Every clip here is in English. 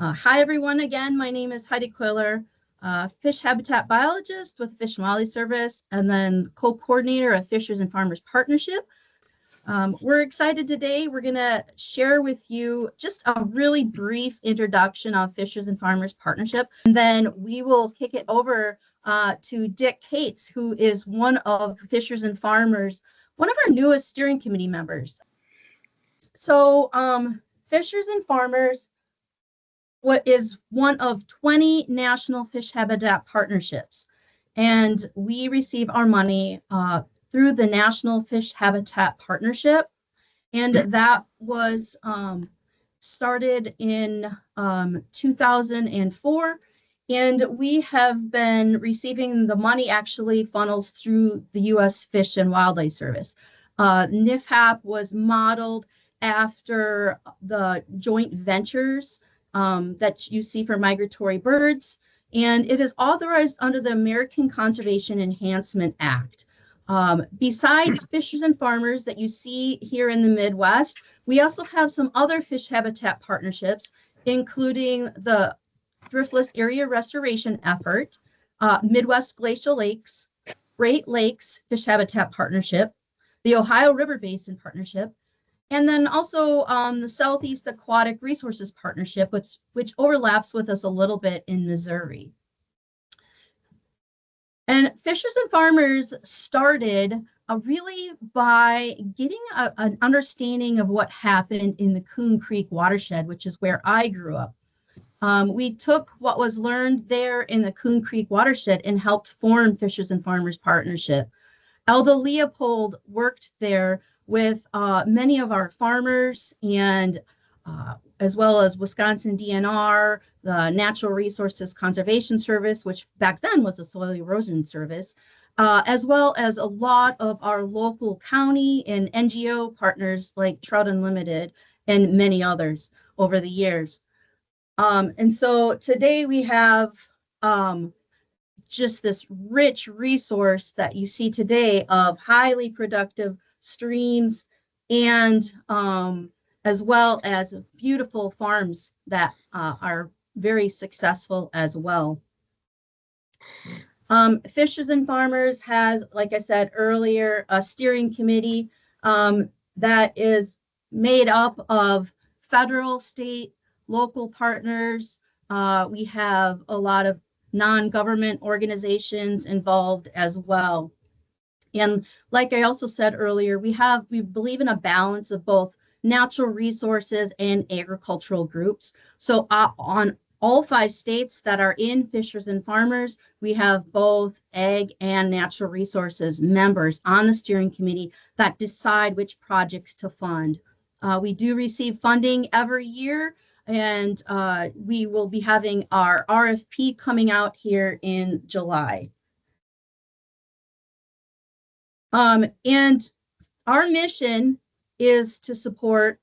Hi, everyone. Again, my name is Heidi Quiller, fish habitat biologist with Fish and Wildlife Service, and then co-coordinator of Fishers and Farmers Partnership. We're excited today. We're going to share with you just a really brief introduction of Fishers and Farmers Partnership, and then we will kick it over to Dick Cates, who is one of Fishers and Farmers, one of our newest steering committee members. So Fishers and Farmers is one of 20 national fish habitat partnerships, and we receive our money through the National Fish Habitat Partnership, and that was started in 2004, and we have been receiving the money actually funnels through the U.S. Fish and Wildlife Service. NFHAP was modeled after the joint ventures that you see for migratory birds, and it is authorized under the American Conservation Enhancement Act. Besides Fishers and Farmers that you see here in the Midwest, we also have some other fish habitat partnerships, including the Driftless Area Restoration Effort, Midwest Glacial Lakes, Great Lakes Fish Habitat Partnership, the Ohio River Basin Partnership, and then also the Southeast Aquatic Resources Partnership, which overlaps with us a little bit in Missouri. And Fishers and Farmers started really by getting an understanding of what happened in the Coon Creek watershed, which is where I grew up. We took what was learned there in the Coon Creek watershed and helped form Fishers and Farmers Partnership. Aldo Leopold worked there with many of our farmers, and as well as Wisconsin DNR, the Natural Resources Conservation Service, which back then was the Soil Erosion Service, as well as a lot of our local county and NGO partners like Trout Unlimited and many others over the years. And so today we have just this rich resource that you see today of highly productive streams and as well as beautiful farms that are very successful as well. Fishers and Farmers has, like I said earlier, a steering committee that is made up of federal, state, local partners. We have a lot of non-government organizations involved as well. And like I also said earlier, we believe in a balance of both natural resources and agricultural groups. So on all 5 states that are in Fishers and Farmers, we have both ag and natural resources members on the steering committee that decide which projects to fund. We do receive funding every year, and we will be having our RFP coming out here in July. And our mission is to support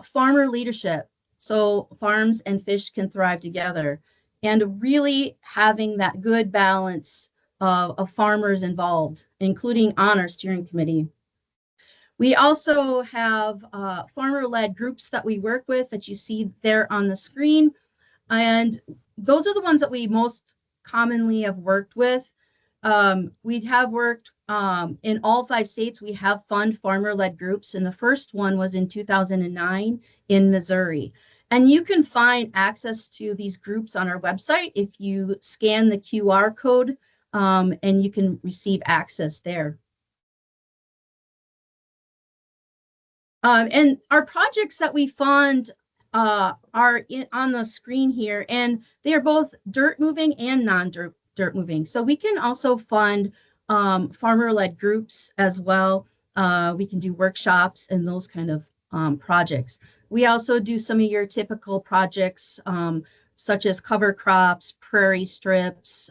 farmer leadership so farms and fish can thrive together, and really having that good balance of farmers involved, including on our steering committee. We also have farmer-led groups that we work with that you see there on the screen, and those are the ones that we most commonly have worked with. We have worked in all 5 states. We have fund farmer-led groups, and the first one was in 2009 in Missouri. And you can find access to these groups on our website if you scan the QR code, and you can receive access there. And our projects that we fund are on the screen here, and they are both dirt moving and non-dirt moving. So we can also fund farmer-led groups as well. We can do workshops and those kind of projects. We also do some of your typical projects such as cover crops, prairie strips,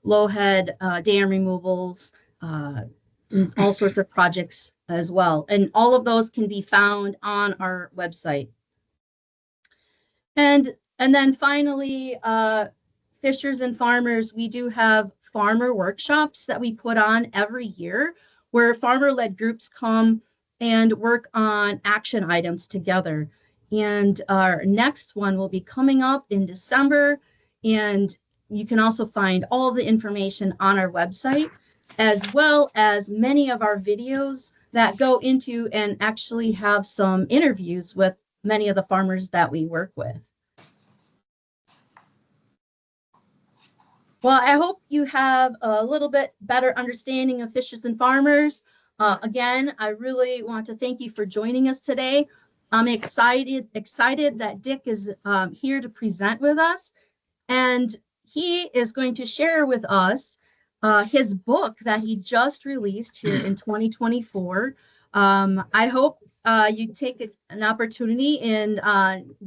low-head dam removals, all sorts of projects as well. And all of those can be found on our website. And then finally, Fishers and Farmers, we do have farmer workshops that we put on every year where farmer-led groups come and work on action items together. and our next one will be coming up in December. And you can also find all the information on our website, as well as many of our videos that go into and actually have some interviews with many of the farmers that we work with. Well, I hope you have a little bit better understanding of fishers and farmers. Again, I really want to thank you for joining us today. I'm excited that Dick is here to present with us, and he is going to share with us his book that he just released here in 2024. I hope you take an opportunity and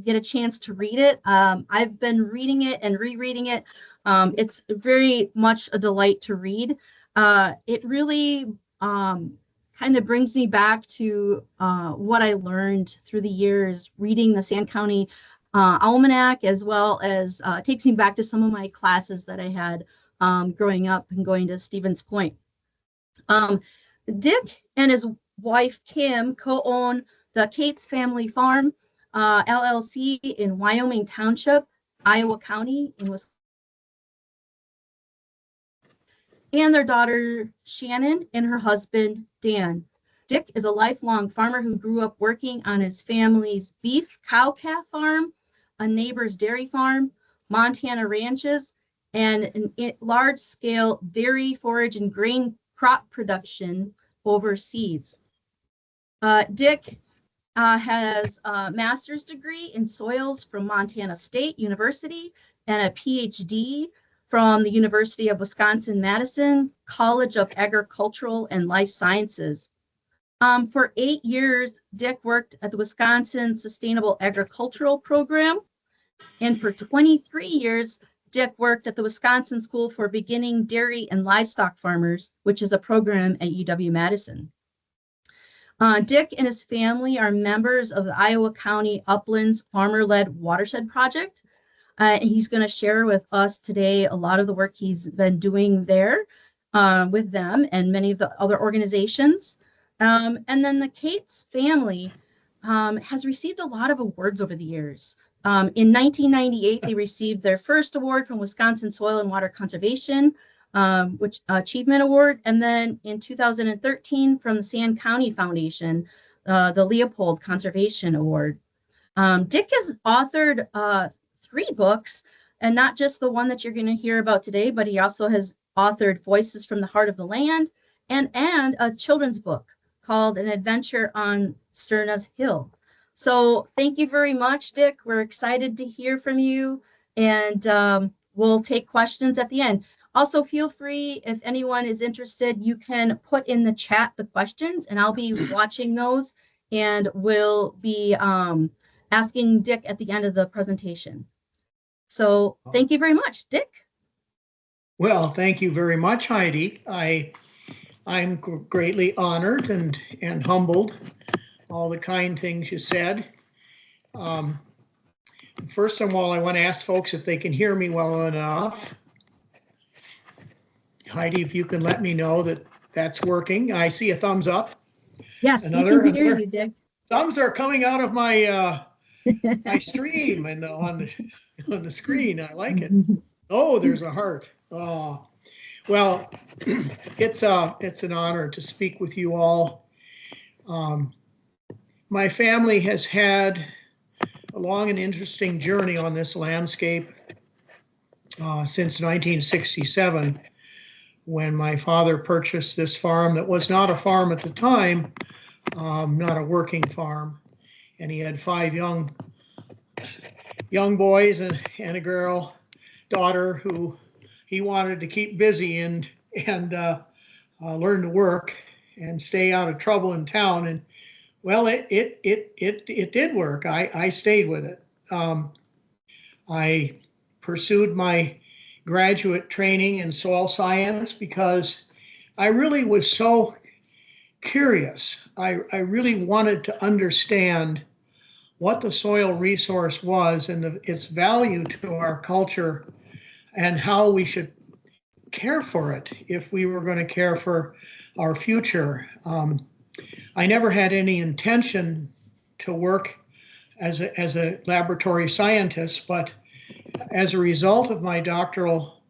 get a chance to read it. I've been reading it and rereading it. It's very much a delight to read. It really kind of brings me back to what I learned through the years reading the Sand County Almanac, as well as takes me back to some of my classes that I had growing up and going to Stevens Point. Dick and his wife Kim co-own the Cates Family Farm LLC in Wyoming Township, Iowa County in Wisconsin, and their daughter Shannon and her husband Dan. Dick is a lifelong farmer who grew up working on his family's beef cow-calf farm, a neighbor's dairy farm, Montana ranches, and large-scale dairy, forage, and grain crop production overseas. Dick has a master's degree in soils from Montana State University and a PhD from the University of Wisconsin-Madison College of Agricultural and Life Sciences. For 8 years, Dick worked at the Wisconsin Sustainable Agricultural Program. And for 23 years, Dick worked at the Wisconsin School for Beginning Dairy and Livestock Farmers, which is a program at UW-Madison. Dick and his family are members of the Iowa County Uplands Farmer-Led Watershed Project. And he's going to share with us today a lot of the work he's been doing there with them and many of the other organizations. And then the Cates family has received a lot of awards over the years. In 1998, they received their first award from Wisconsin Soil and Water Conservation, which Achievement Award, and then in 2013 from the Sand County Foundation, the Leopold Conservation Award. Dick has authored 3 books, and not just the one that you're going to hear about today, but he also has authored Voices from the Heart of the Land and a children's book called An Adventure on Sterna's Hill. So thank you very much, Dick. We're excited to hear from you, and we'll take questions at the end. Also, feel free, if anyone is interested, you can put in the chat the questions, and I'll be watching those, and we'll be asking Dick at the end of the presentation. So thank you very much, Dick. Well, thank you very much, Heidi. I'm greatly honored and humbled, all the kind things you said. First of all, I want to ask folks if they can hear me well enough. Heidi, if you can let me know that that's working. I see a thumbs up. Yes, we can hear you, Dick. Thumbs are coming out of my my stream and on the screen. I like it. Oh, there's a heart. Oh, well, it's an honor to speak with you all. My family has had a long and interesting journey on this landscape since 1967, when my father purchased this farm that was not a farm at the time, not a working farm, and he had 5 young boys and a daughter who he wanted to keep busy and learn to work and stay out of trouble in town. And well, it did work. I stayed with it. I pursued my graduate training in soil science because I really was so curious. I really wanted to understand what the soil resource was and its value to our culture, and how we should care for it if we were going to care for our future. I never had any intention to work as a laboratory scientist, but as a result of my doctoral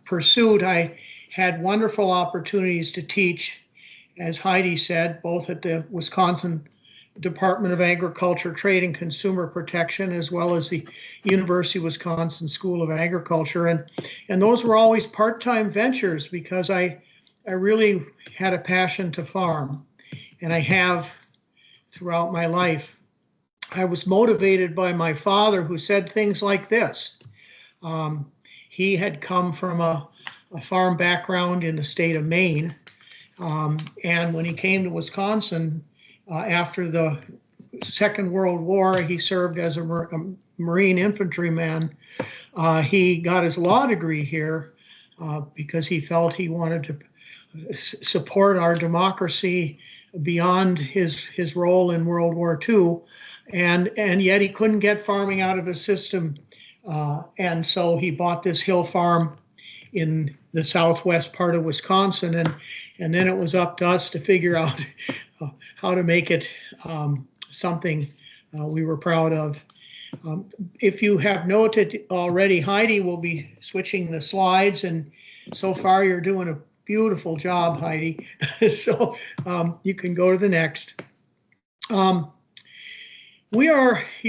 pursuit, I had wonderful opportunities to teach, as Heidi said, both at the Wisconsin Department of Agriculture, Trade and Consumer Protection, as well as the University of Wisconsin School of Agriculture. And those were always part-time ventures because I really had a passion to farm, and I have throughout my life. I was motivated by my father, who said things like this. He had come from a farm background in the state of Maine. And when he came to Wisconsin after the Second World War, he served as a Marine infantryman. He got his law degree here because he felt he wanted to support our democracy beyond his role in World War II. And yet he couldn't get farming out of his system. And so he bought this hill farm in the southwest part of Wisconsin. And then it was up to us to figure out how to make it something we were proud of. If you have noted already, Heidi will be switching the slides, and so far you're doing a beautiful job, Heidi. So you can go to the next. You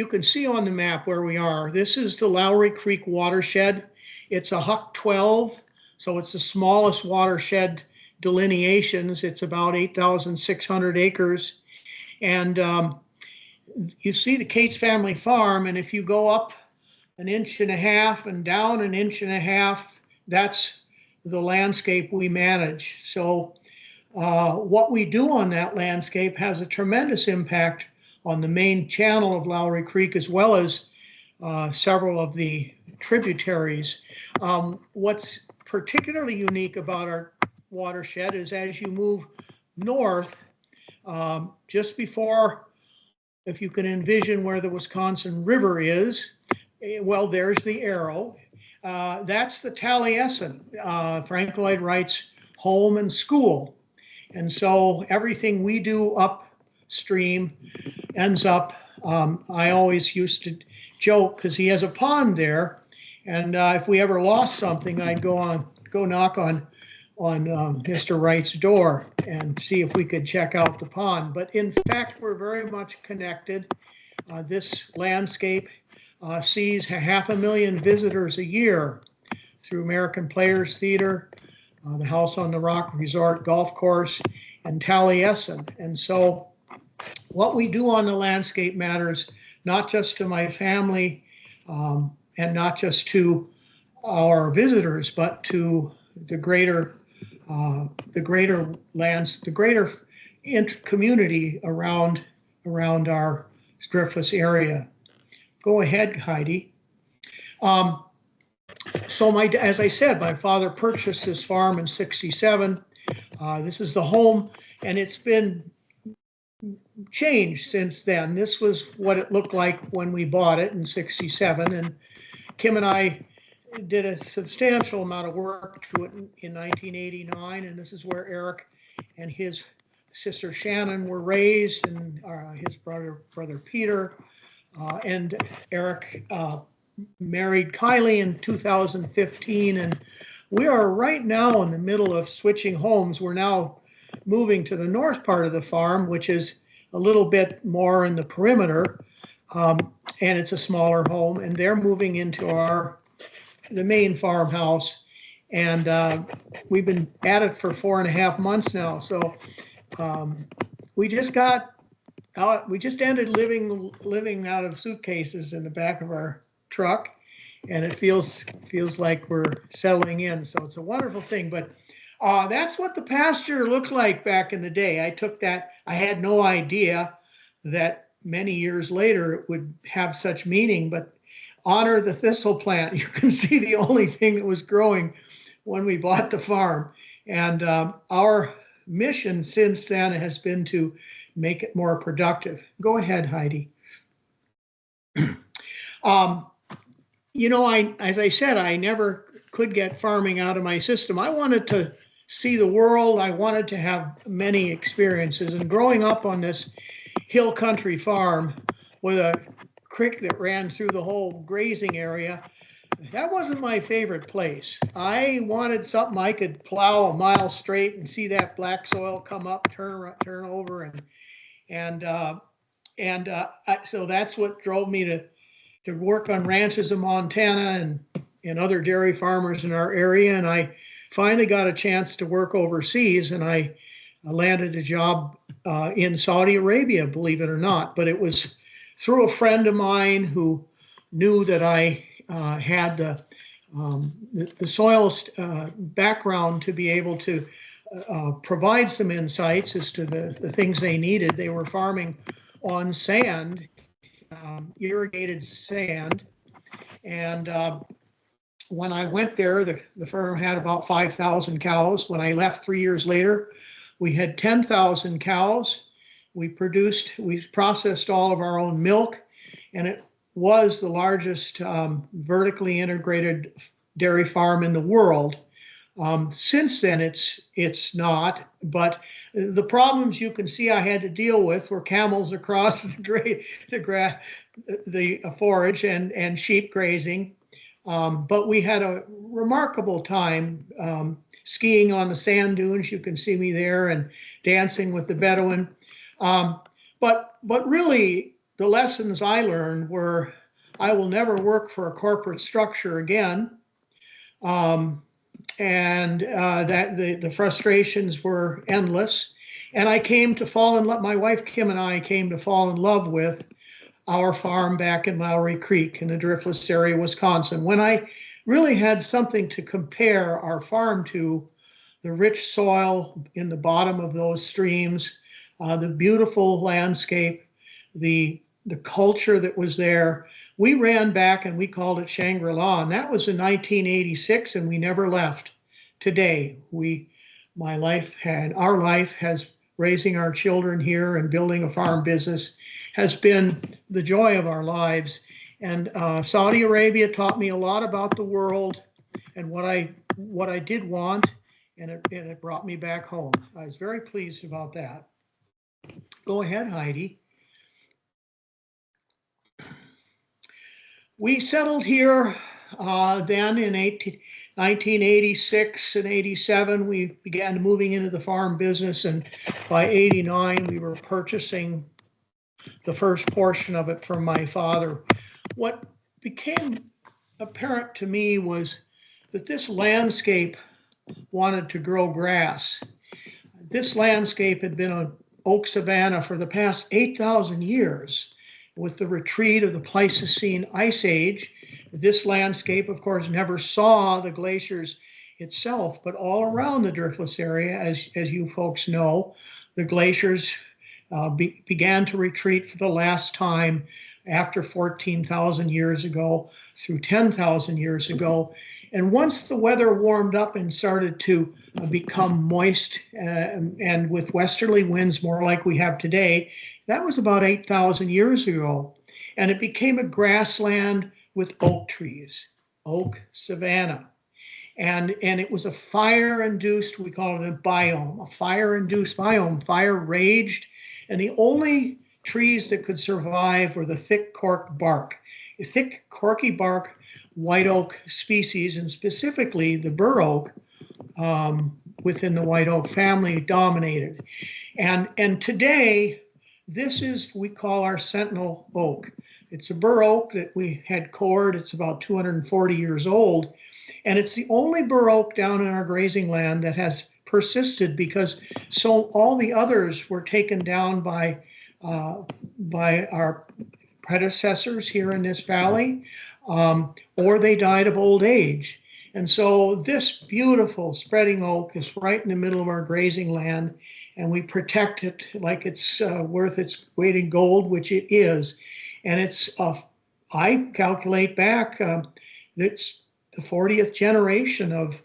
can see on the map where we are. This is the Lowry Creek watershed. It's a Huck 12, so it's the smallest watershed delineations. It's about 8,600 acres. And you see the Cates family farm, and if you go up 1.5 inches and down 1.5 inches, that's the landscape we manage. So what we do on that landscape has a tremendous impact on the main channel of Lowry Creek, as well as several of the tributaries. What's particularly unique about our watershed is as you move north, just before, if you can envision where the Wisconsin River is, well, there's the arrow. That's the Taliesin, Frank Lloyd Wright's home and school. And so everything we do upstream ends up, I always used to joke, because he has a pond there, and if we ever lost something, I'd go knock on Mr. Wright's door and see if we could check out the pond. But in fact, we're very much connected. This landscape sees 500,000 visitors a year through American Players Theater, the House on the Rock Resort Golf Course, and Taliesin. And so what we do on the landscape matters not just to my family and not just to our visitors, but to the greater community around our Driftless area. Go ahead, Heidi. So as I said, my father purchased this farm in '67. This is the home, and it's been changed since then. This was what it looked like when we bought it in '67, and Kim and I did a substantial amount of work to it in 1989, and this is where Eric and his sister Shannon were raised, and his brother Peter, and Eric married Kylie in 2015, and we are right now in the middle of switching homes. We're now moving to the north part of the farm, which is a little bit more in the perimeter, and it's a smaller home, and they're moving into the main farmhouse, and we've been at it for 4.5 months now. So we just ended living out of suitcases in the back of our truck, and it feels like we're settling in. So it's a wonderful thing. But that's what the pasture looked like back in the day. I had no idea that many years later it would have such meaning, but honor the thistle plant. You can see the only thing that was growing when we bought the farm. And our mission since then has been to make it more productive. Go ahead, Heidi. As I said, I never could get farming out of my system. I wanted to see the world. I wanted to have many experiences. And growing up on this hill country farm with a creek that ran through the whole grazing area. That wasn't my favorite place. I wanted something I could plow a mile straight and see that black soil come up, turn over, so that's what drove me to work on ranches in Montana and other dairy farmers in our area. And I finally got a chance to work overseas, and I landed a job in Saudi Arabia, believe it or not. But it was through a friend of mine who knew that I had the soil background to be able to provide some insights as to the things they needed. They were farming on sand, irrigated sand. And when I went there, the firm had about 5,000 cows. When I left 3 years later, we had 10,000 cows. We processed all of our own milk, and it was the largest vertically integrated dairy farm in the world. Since then, it's not, but the problems you can see I had to deal with were camels across the forage and sheep grazing. But we had a remarkable time skiing on the sand dunes. You can see me there, and dancing with the Bedouin. But really, the lessons I learned were I will never work for a corporate structure again. That the frustrations were endless. And I came to fall in love, my wife Kim and I came to fall in love with our farm back in Lowry Creek in the Driftless area, Wisconsin. When I really had something to compare our farm to, the rich soil in the bottom of those streams, the beautiful landscape, the culture that was there. We ran back and we called it Shangri-La, and that was in 1986, and we never left. Today, our life has raising our children here and building a farm business has been the joy of our lives. And Saudi Arabia taught me a lot about the world and what I did want, and it brought me back home. I was very pleased about that. Go ahead, Heidi. We settled here then in 1986 and 87. We began moving into the farm business, and by 89 we were purchasing the first portion of it from my father. What became apparent to me was that this landscape wanted to grow grass. This landscape had been an oak savanna for the past 8,000 years. With the retreat of the Pleistocene Ice Age, this landscape, of course, never saw the glaciers itself, but all around the Driftless area, as you folks know, the glaciers began to retreat for the last time after 14,000 years ago through 10,000 years ago. And once the weather warmed up and started to become moist and with westerly winds more like we have today, that was about 8,000 years ago. And it became a grassland with oak trees, oak savanna. And it was a fire-induced, we call it a biome, a fire-induced biome. Fire raged, and the only trees that could survive were the thick cork bark. The thick corky bark white oak species, and specifically the bur oak within the white oak family, dominated. And today, this is we call our sentinel oak. It's a bur oak that we had cored. It's about 240 years old. And it's the only bur oak down in our grazing land that has persisted, because all the others were taken down by our predecessors here in this valley, or they died of old age. And so this beautiful spreading oak is right in the middle of our grazing land, and we protect it like it's worth its weight in gold, which it is. And it's, I calculate back, it's the 40th generation of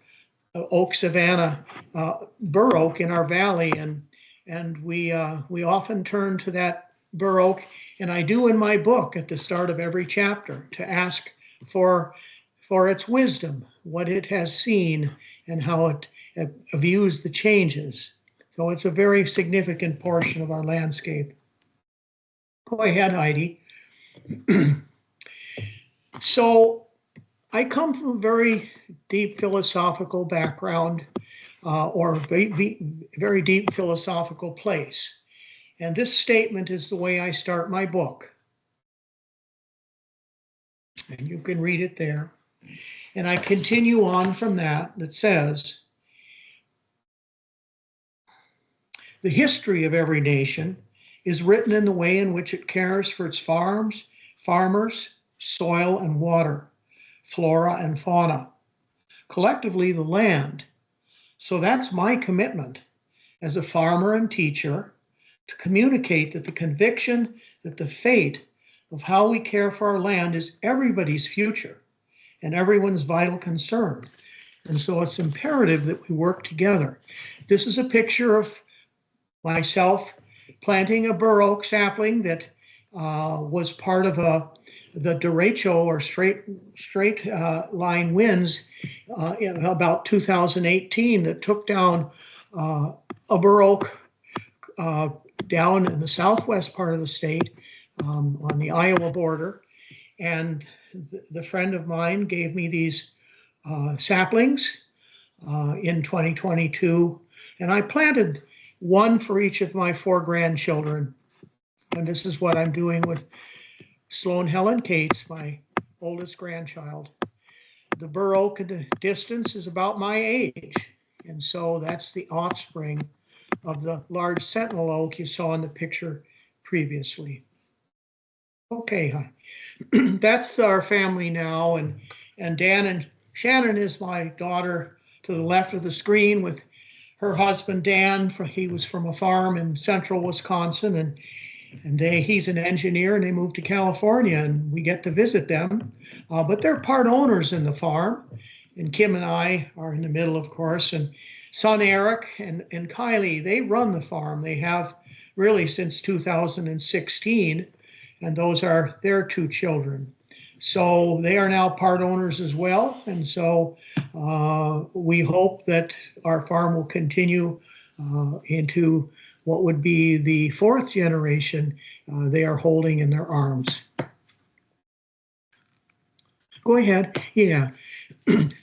oak savanna bur oak in our valley, and we often turn to that bur oak, and I do in my book at the start of every chapter to ask for its wisdom, what it has seen, and how it views the changes. So it's a very significant portion of our landscape. Go ahead, Heidi. So I come from a very deep philosophical background, or very deep philosophical place. And this statement is the way I start my book. And you can read it there. And I continue on from that says, the history of every nation is written in the way in which it cares for its farms, farmers, soil and water, flora and fauna, collectively the land. So that's my commitment as a farmer and teacher, to communicate that the conviction that the fate of how we care for our land is everybody's future and everyone's vital concern. And so it's imperative that we work together. This is a picture of myself planting a bur oak sapling that was part of the derecho, or straight line winds in about 2018 that took down a bur oak down in the southwest part of the state on the Iowa border. And the friend of mine gave me these saplings in 2022, and I planted one for each of my 4 grandchildren. And this is what I'm doing with Sloan Helen Cates, my oldest grandchild. The bur oak in the distance is about my age, and so that's the offspring of the large sentinel oak you saw in the picture previously. Okay, that's our family now, and Dan and Shannon is my daughter to the left of the screen with her husband Dan. He was from a farm in central Wisconsin, and he's an engineer, and they moved to California, and we get to visit them. But they're part owners in the farm, and Kim and I are in the middle, of course, and son Eric and Kylie, they run the farm. They have really since 2016, and those are their 2 children. So they are now part owners as well, and so we hope that our farm will continue into what would be the 4th generation they are holding in their arms. Go ahead. Yeah.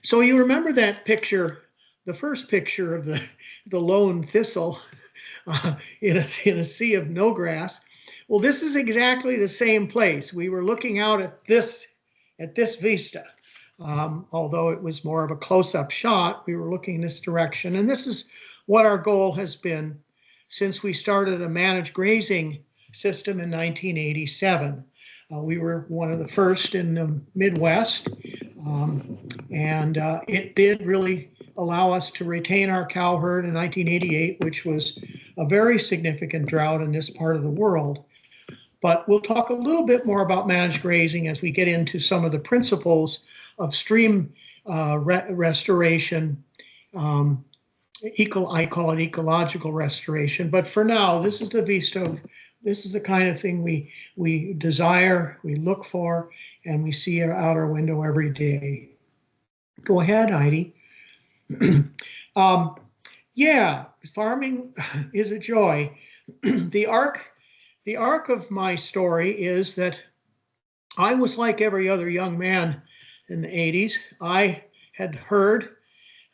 So you remember that picture, the first picture of the lone thistle in a sea of no grass. Well, this is exactly the same place. We were looking out at this vista. Although it was more of a close-up shot, we were looking this direction. And this is what our goal has been since we started a managed grazing system in 1987. We were one of the first in the Midwest, and it did really allow us to retain our cow herd in 1988, which was a very significant drought in this part of the world. But we'll talk a little bit more about managed grazing as we get into some of the principles of stream restoration. I call it ecological restoration. But for now, this is the vista. This is the kind of thing we desire, we look for, and we see out our window every day. Go ahead, Heidi. Yeah, farming is a joy. The arc of my story is that I was like every other young man in the 80s. I had heard,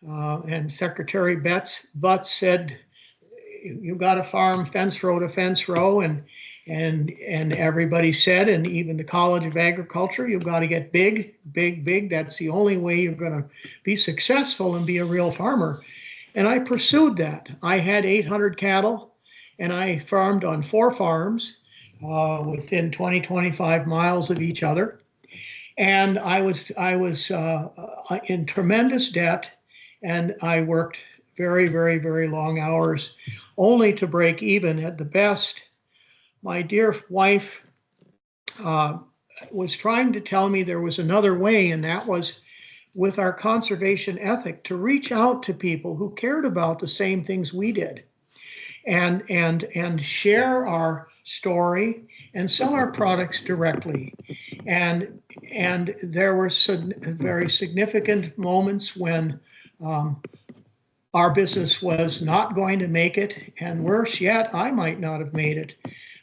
and Secretary Butts said, "You got to farm fence row to fence row," and everybody said, and even the College of Agriculture, you've got to get big, big, big. That's the only way you're going to be successful and be a real farmer. And I pursued that. I had 800 cattle, and I farmed on 4 farms within 20-25 miles of each other. And I was in tremendous debt, and I worked very, very, very long hours, only to break even at the best. My dear wife was trying to tell me there was another way, and that was with our conservation ethic, to reach out to people who cared about the same things we did, and share our story and sell our products directly. And there were some very significant moments when our business was not going to make it, and worse yet, I might not have made it.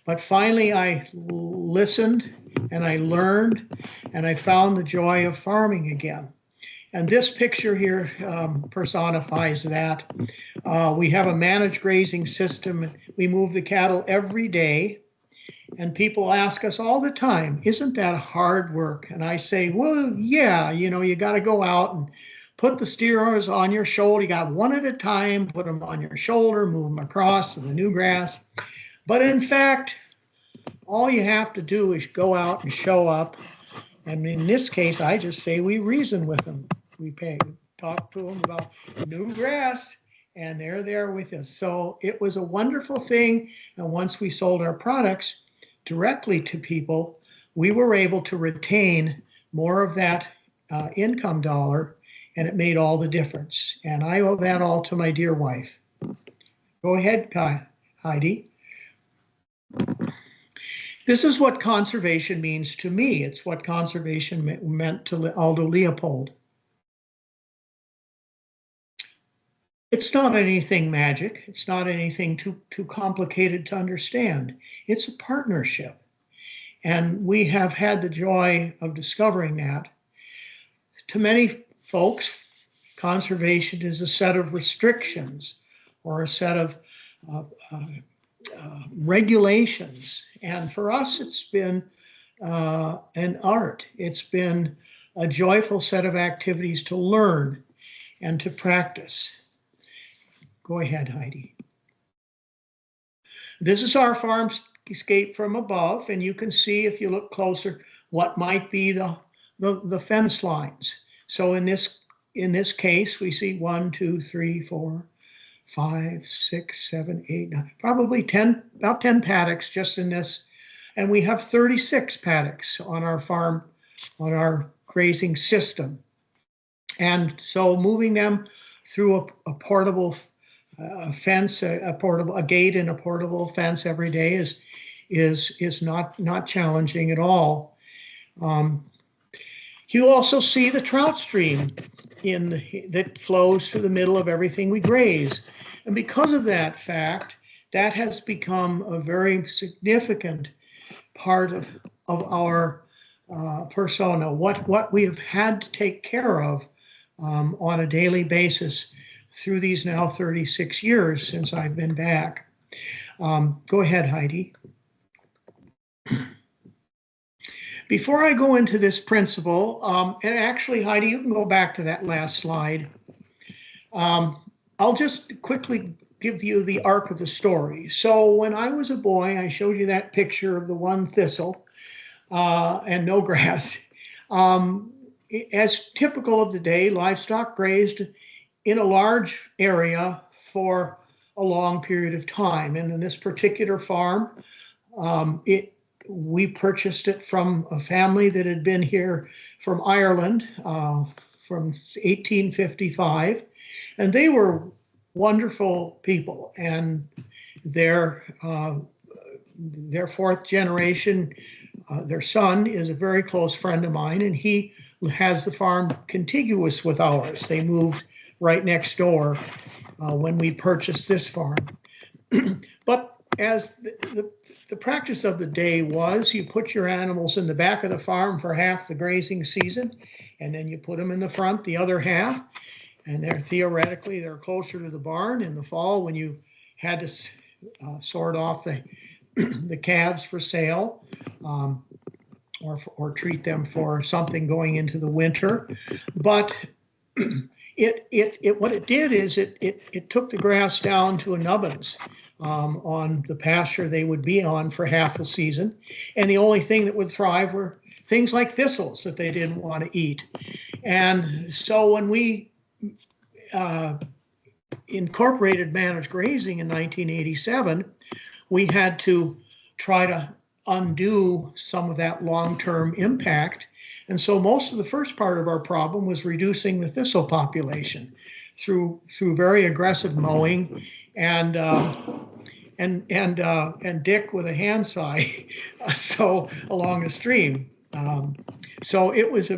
But finally, I listened and I learned and I found the joy of farming again. And this picture here personifies that. We have a managed grazing system. We move the cattle every day. And people ask us all the time, isn't that hard work? And I say, well, yeah, you got to go out and put the steers on your shoulder. You got one at a time, put them on your shoulder, move them across to the new grass. But in fact, all you have to do is go out and show up. And in this case, I just say we reason with them. We talk to them about new grass, and they're there with us. So it was a wonderful thing. And once we sold our products directly to people, we were able to retain more of that income dollar, and it made all the difference. And I owe that all to my dear wife. Go ahead, Heidi. This is what conservation means to me. It's what conservation meant to Aldo Leopold. It's not anything magic. It's not anything too complicated to understand. It's a partnership. And we have had the joy of discovering that. To many folks, conservation is a set of restrictions or a set of regulations. And for us, it's been an art. It's been a joyful set of activities to learn and to practice. Go ahead, Heidi. This is our farmscape from above, and you can see, if you look closer, what might be the fence lines. So in this case, we see 1, 2, 3, 4, 5, 6, 7, 8, 9, probably 10, about 10 paddocks just in this. And we have 36 paddocks on our farm, on our grazing system. And so moving them through a portable fence, a gate and a portable fence every day is not challenging at all. You also see the trout stream that flows through the middle of everything we graze. And because of that fact, that has become a very significant part of our persona, what we have had to take care of on a daily basis through these now 36 years since I've been back. Go ahead, Heidi. Before I go into this principle, and actually, Heidi, you can go back to that last slide. I'll just quickly give you the arc of the story. So when I was a boy, I showed you that picture of the one thistle and no grass. As typical of the day, livestock grazed in a large area for a long period of time. And in this particular farm, we purchased it from a family that had been here from Ireland from 1855. And they were wonderful people. And their fourth generation, their son is a very close friend of mine, and he has the farm contiguous with ours. They moved right next door when we purchased this farm. But as the practice of the day was, you put your animals in the back of the farm for half the grazing season, and then you put them in the front the other half, and they're closer to the barn in the fall when you had to sort off the calves for sale, or treat them for something going into the winter. But what it did is it took the grass down to a nubbins on the pasture they would be on for half the season. And the only thing that would thrive were things like thistles that they didn't want to eat. And so when we incorporated managed grazing in 1987, we had to try to undo some of that long-term impact. And so most of the first part of our problem was reducing the thistle population through very aggressive mowing and Dick with a handsaw so along the stream. So it was a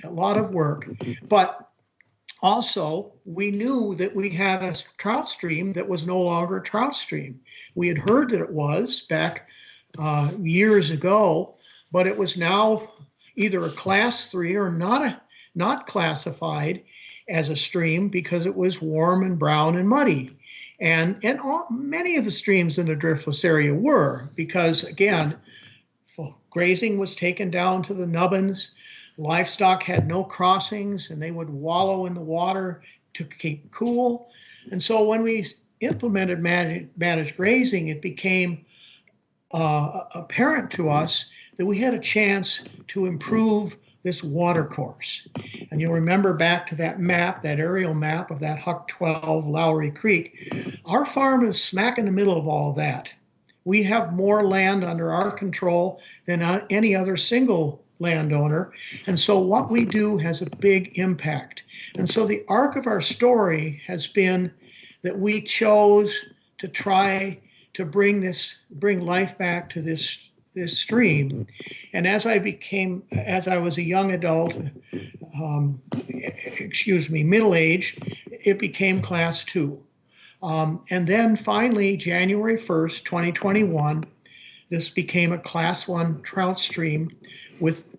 lot of work, but also we knew that we had a trout stream that was no longer a trout stream. We had heard that it was back years ago, but it was now either a class 3 or not classified as a stream because it was warm and brown and muddy. And many of the streams in the driftless area were, because again, grazing was taken down to the nubbins, livestock had no crossings, and they would wallow in the water to keep cool. And so when we implemented managed grazing, it became apparent to us that we had a chance to improve this water course. And you'll remember back to that map, that aerial map of that Huck 12 Lowry Creek. Our farm is smack in the middle of all of that. We have more land under our control than any other single landowner. And so what we do has a big impact. And so the arc of our story has been that we chose to try to bring life back to this stream. And as I was a young adult, middle-aged, it became class 2. And then finally, January 1st, 2021, this became a class 1 trout stream with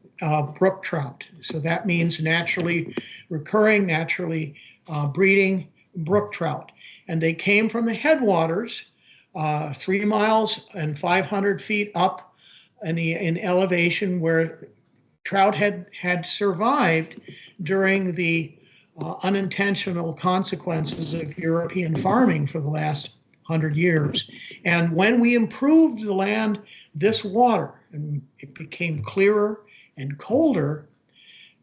brook trout. So that means naturally recurring, naturally breeding brook trout. And they came from the headwaters 3 miles and 500 feet up in elevation where trout had survived during the unintentional consequences of European farming for the last 100 years. And when we improved the land, this water, and it became clearer and colder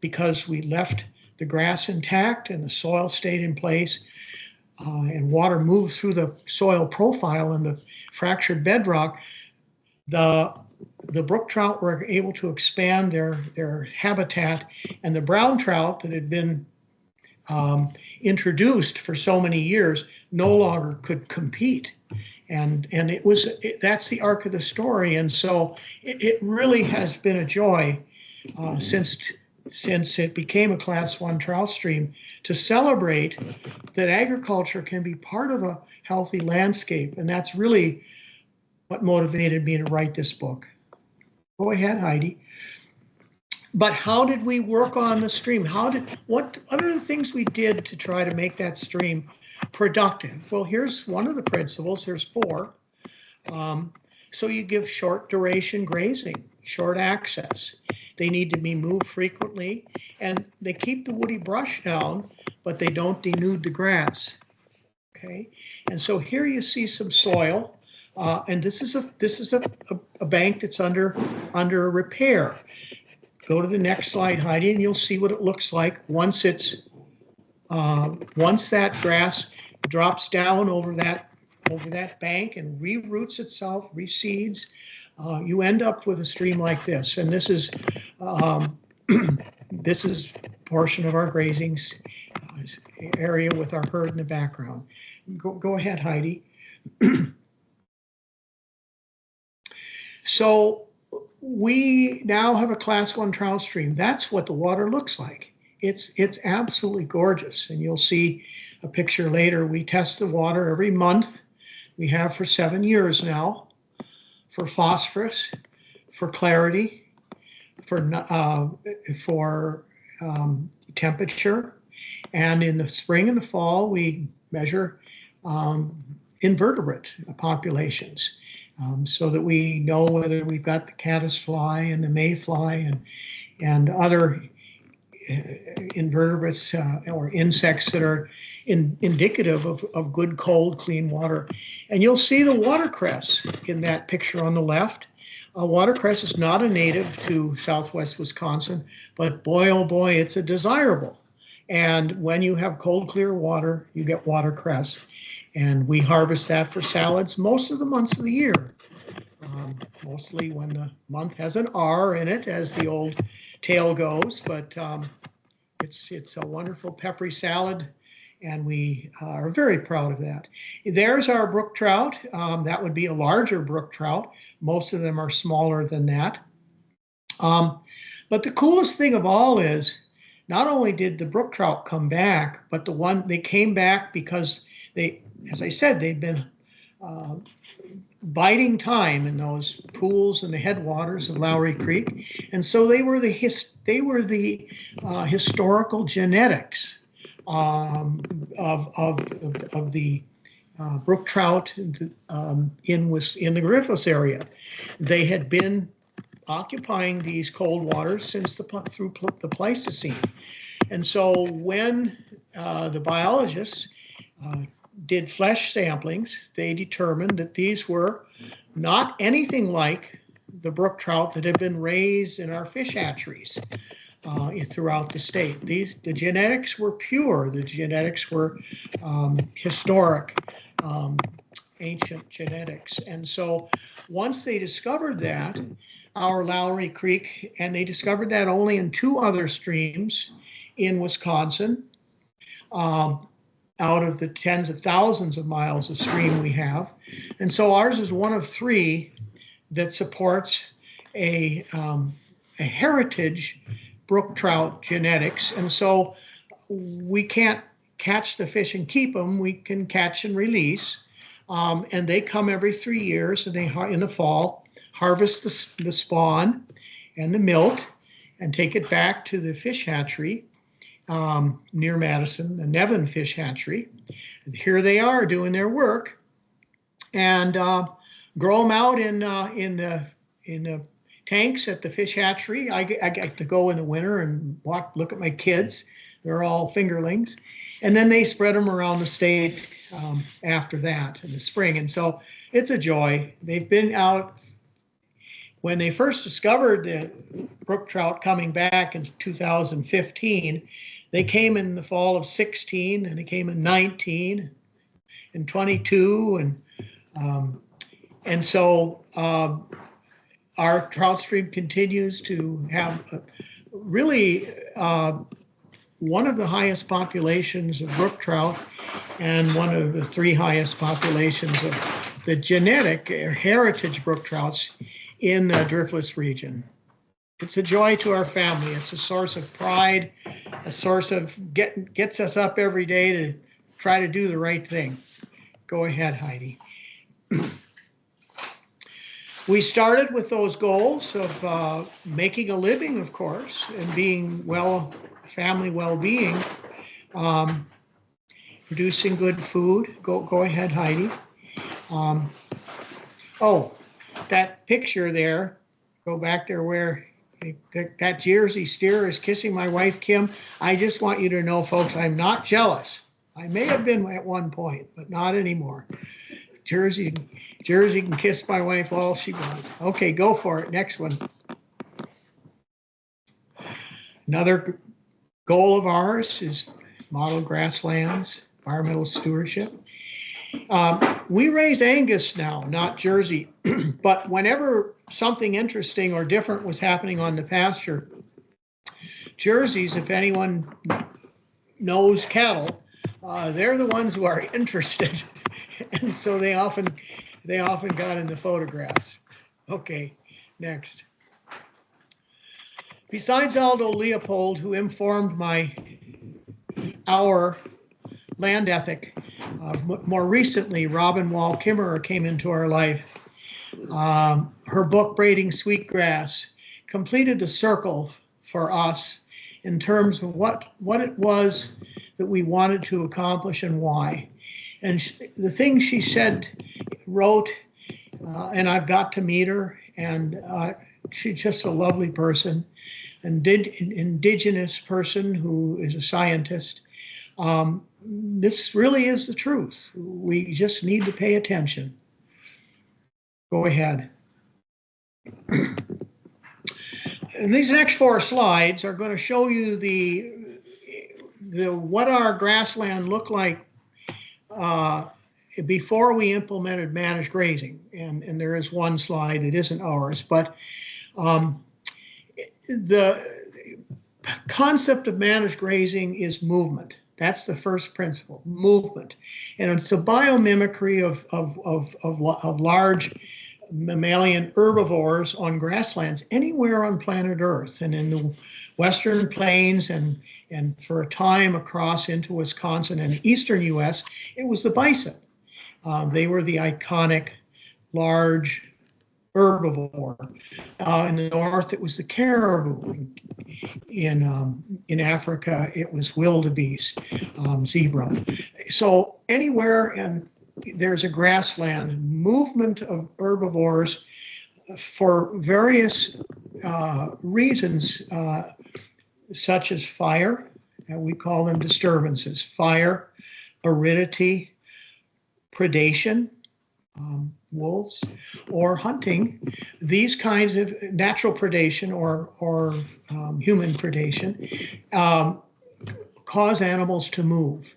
because we left the grass intact and the soil stayed in place, and water moved through the soil profile and the fractured bedrock, the brook trout were able to expand their habitat, and the brown trout that had been introduced for so many years no longer could compete. And that's the arc of the story. And so it really has been a joy since it became a class 1 trout stream to celebrate that agriculture can be part of a healthy landscape. And that's really what motivated me to write this book. Go ahead, Heidi. But how did we work on the stream? What are the things we did to try to make that stream productive? Well, here's one of the principles. There's 4. So you give short duration grazing, short access. They need to be moved frequently, and they keep the woody brush down, but they don't denude the grass. Okay, and so here you see some soil. And this is a bank that's under repair. Go to the next slide, Heidi, and you'll see what it looks like once that grass drops down over that bank and re-roots itself, reseeds. You end up with a stream like this, and this is this is a portion of our grazing area with our herd in the background. Go ahead, Heidi. So we now have a class 1 trout stream. That's what the water looks like. It's absolutely gorgeous. And you'll see a picture later. We test the water every month. We have for 7 years now, for phosphorus, for clarity, for temperature. And in the spring and the fall, we measure invertebrate populations. So that we know whether we've got the caddisfly and the mayfly and other invertebrates or insects that are indicative of good, cold, clean water. And you'll see the watercress in that picture on the left. Watercress is not a native to Southwest Wisconsin, but boy, oh boy, it's a desirable. And when you have cold, clear water, you get watercress. And we harvest that for salads most of the months of the year, mostly when the month has an R in it, as the old tale goes. But it's a wonderful peppery salad, and we are very proud of that. There's our brook trout. That would be a larger brook trout. Most of them are smaller than that. But the coolest thing of all is not only did the brook trout come back, but they came back because they, as I said, they'd been biding time in those pools and the headwaters of Lowry Creek, and so they were the historical genetics of the brook trout in the Griffiths area. They had been occupying these cold waters since through the Pleistocene, and so when the biologists did flesh samplings, they determined that these were not anything like the brook trout that had been raised in our fish hatcheries throughout the state. The genetics were pure. The genetics were historic, ancient genetics. And so once they discovered that, our Lowry Creek, and they discovered that only in 2 other streams in Wisconsin, out of the tens of thousands of miles of stream we have. And so ours is one of 3 that supports a heritage brook trout genetics. And so we can't catch the fish and keep them. We can catch and release. And they come every 3 years, and they, in the fall, harvest the spawn and the milk and take it back to the fish hatchery near Madison, the Nevin Fish Hatchery. And here they are doing their work, and grow them out in the tanks at the fish hatchery. I get to go in the winter and look at my kids. They're all fingerlings, and then they spread them around the state after that in the spring. And so it's a joy. They've been out. When they first discovered the brook trout coming back in 2015, they came in the fall of 16, and they came in 19 and 22, and so our trout stream continues to have really one of the highest populations of brook trout and one of the 3 highest populations of the genetic heritage brook trouts in the driftless region. It's a joy to our family. It's a source of pride, a source of gets us up every day to try to do the right thing. Go ahead, Heidi. We started with those goals of making a living, of course, and being family well-being, producing good food. Go ahead, Heidi. Oh, that picture there, go back there where that Jersey steer is kissing my wife, Kim. I just want you to know, folks, I'm not jealous. I may have been at one point, but not anymore. Jersey can kiss my wife all she wants. Okay, go for it. Next one. Another goal of ours is model grasslands, environmental stewardship. We raise Angus now, not Jersey, but whenever something interesting or different was happening on the pasture, Jerseys, if anyone knows cattle, they're the ones who are interested, and so they often got in the photographs. Okay, next. Besides Aldo Leopold, who informed our land ethic, more recently, Robin Wall Kimmerer came into our life. Her book, Braiding Sweetgrass, completed the circle for us in terms of what it was that we wanted to accomplish and why. And the things she wrote, and I've got to meet her, and she's just a lovely person, an indigenous person who is a scientist. This really is the truth. We just need to pay attention. Go ahead. And these next 4 slides are going to show you what our grassland looked like before we implemented managed grazing. And there is one slide that isn't ours, but the concept of managed grazing is movement. That's the first principle, movement. And it's a biomimicry of large mammalian herbivores on grasslands anywhere on planet Earth. And in the Western Plains and for a time across into Wisconsin and eastern US, it was the bison. They were the iconic large herbivore. In the north, it was the caribou. In Africa, it was wildebeest, zebra. So anywhere and there's a grassland, movement of herbivores for various reasons, such as fire, and we call them disturbances, fire, aridity, predation, wolves, or hunting. These kinds of natural predation or human predation cause animals to move.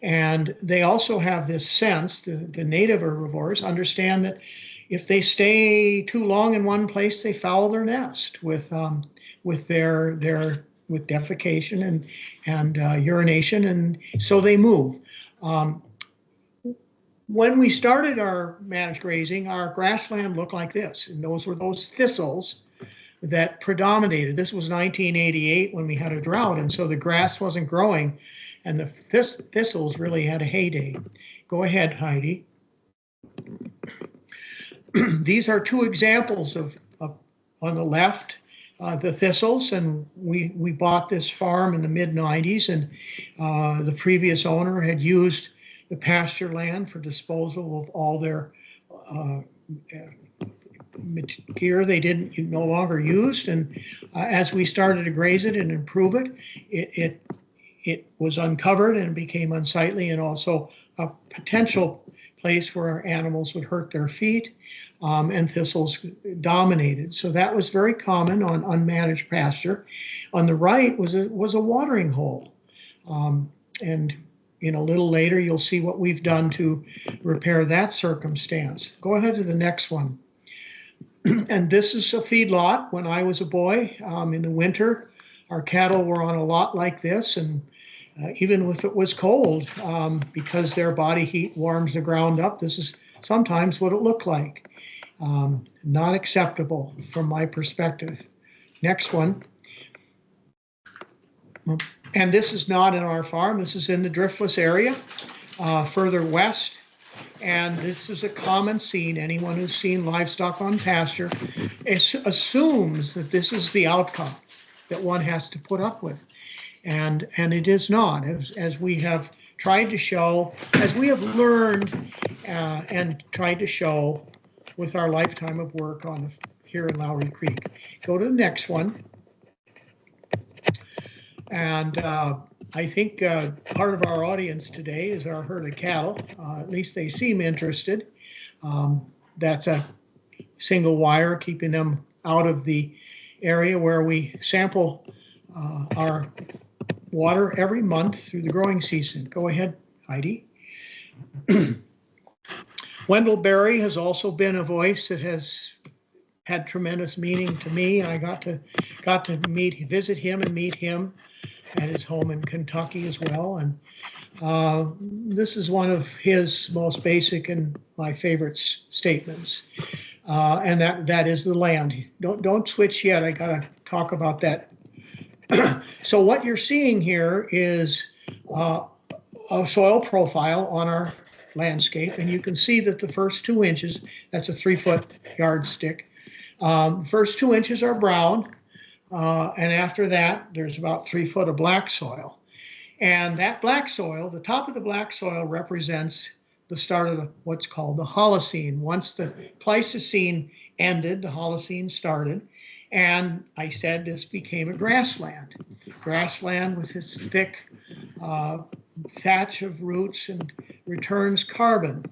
And they also have this sense, the native herbivores understand that if they stay too long in one place, they foul their nest with defecation and urination, and so they move. When we started our managed grazing, our grassland looked like this, and those were those thistles that predominated. This was 1988 when we had a drought, and so the grass wasn't growing, and the thistles really had a heyday. Go ahead, Heidi. These are two examples of on the left, the thistles, and we bought this farm in the mid-90s, and the previous owner had used the pasture land for disposal of all their gear they no longer used. And as we started to graze it and improve it, it was uncovered and became unsightly, and also a potential place where animals would hurt their feet, and thistles dominated. So that was very common on unmanaged pasture. On the right was a watering hole, and a little later you'll see what we've done to repair that circumstance. Go ahead to the next one. And this is a feedlot. When I was a boy, in the winter, our cattle were on a lot like this, and even if it was cold, because their body heat warms the ground up, this is sometimes what it looked like. Not acceptable from my perspective. Next one. And this is not in our farm. This is in the driftless area, further west. And this is a common scene. Anyone who's seen livestock on pasture assumes that this is the outcome that one has to put up with. And it is not, as we have tried to show, as we have learned and tried to show with our lifetime of work here in Lowry Creek. Go to the next one. And I think part of our audience today is our herd of cattle. At least they seem interested. That's a single wire keeping them out of the area where we sample our water every month through the growing season. Go ahead, Heidi. Wendell Berry has also been a voice that has had tremendous meaning to me. I got to visit him and meet him at his home in Kentucky as well. And this is one of his most basic and my favorite statements. And that is the land. Don't switch yet. I got to talk about that. So what you're seeing here is a soil profile on our landscape, and you can see that the first 2 inches, that's a 3-foot yardstick. First 2 inches are brown, and after that, there's about 3 foot of black soil. And that black soil, the top of the black soil represents the start of what's called the Holocene. Once the Pleistocene ended, the Holocene started. And I said this became a grassland. Grassland with its thick thatch of roots and returns carbon,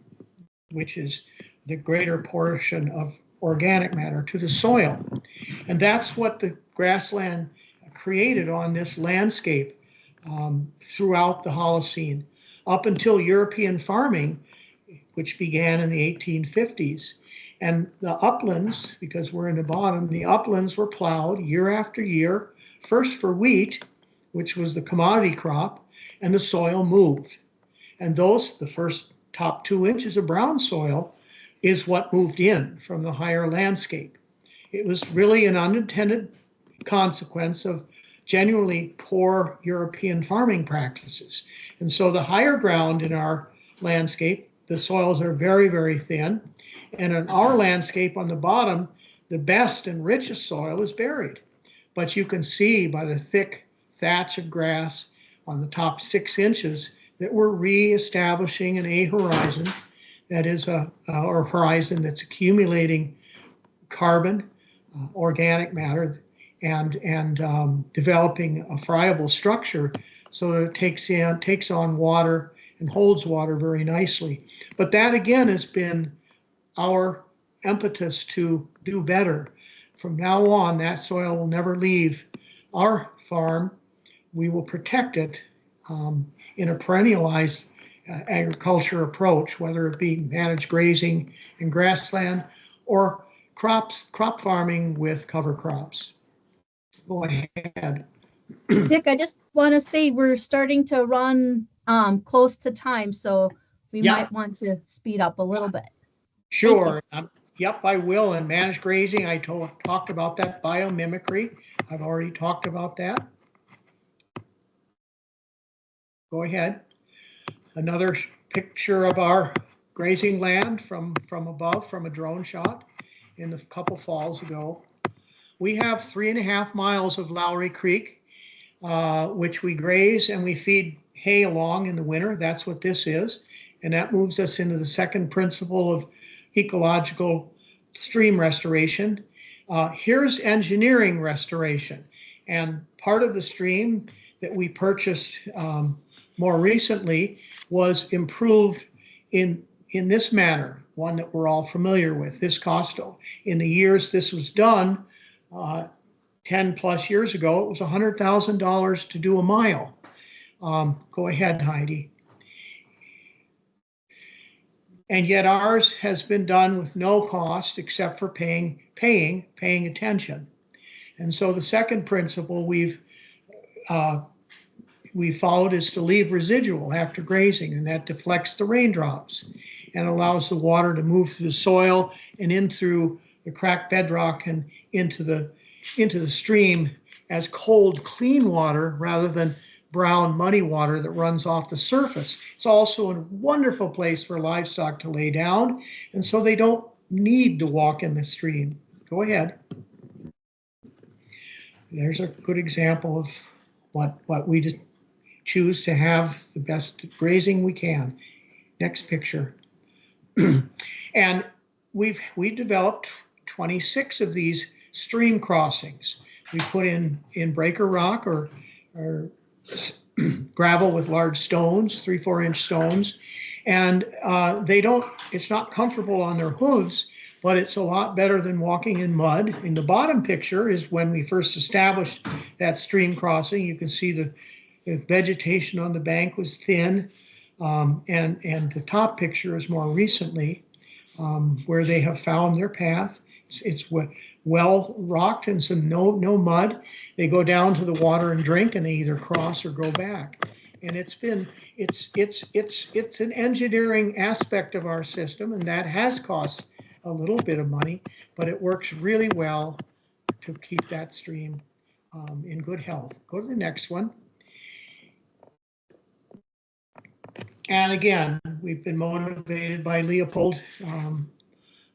which is the greater portion of organic matter, to the soil. And that's what the grassland created on this landscape throughout the Holocene, up until European farming, which began in the 1850s. And the uplands, because we're in the bottom, the uplands were plowed year after year, first for wheat, which was the commodity crop, and the soil moved. And the first top 2 inches of brown soil is what moved in from the higher landscape. It was really an unintended consequence of genuinely poor European farming practices. And so the higher ground in our landscape the soils are very, very thin. And in our landscape on the bottom, the best and richest soil is buried. But you can see by the thick thatch of grass on the top 6 inches that we're reestablishing an A horizon, that is a horizon that's accumulating carbon, organic matter, and developing a friable structure so that it takes on water and holds water very nicely. But that again has been our impetus to do better. From now on, that soil will never leave our farm. We will protect it in a perennialized agriculture approach, whether it be managed grazing and grassland or crop farming with cover crops. Go ahead. Dick, I just want to say we're starting to run close to time, so we might want to speed up a little bit. Sure. Yep, I will. And managed grazing, I talked about that. Biomimicry, I've already talked about that. Go ahead. Another picture of our grazing land from above, from a drone shot in a couple falls ago. We have 3.5 miles of Lowry Creek, which we graze and we feed hay along in the winter. That's what this is. And that moves us into the second principle of ecological stream restoration. Here's engineering restoration. And part of the stream that we purchased more recently was improved in this manner, one that we're all familiar with, this Costo. In the years this was done, 10 plus years ago, it was $100,000 to do a mile. Go ahead, Heidi. And yet ours has been done with no cost except for paying attention. And so the second principle we've followed is to leave residual after grazing, and that deflects the raindrops and allows the water to move through the soil and in through the cracked bedrock and into the stream as cold, clean water rather than brown, muddy water that runs off the surface. It's also a wonderful place for livestock to lay down, and so they don't need to walk in the stream. Go ahead. There's a good example of what we just choose to have the best grazing we can. Next picture. And we developed 26 of these stream crossings. We put in breaker rock or gravel with large stones, 3-4 inch stones, and it's not comfortable on their hooves, but it's a lot better than walking in mud. In the bottom picture is when we first established that stream crossing. You can see the vegetation on the bank was thin, and the top picture is more recently, where they have found their path. It's well rocked and some no mud. They go down to the water and drink, and they either cross or go back. And it's an engineering aspect of our system, and that has cost a little bit of money, but it works really well to keep that stream in good health. Go to the next one. And again, we've been motivated by Leopold.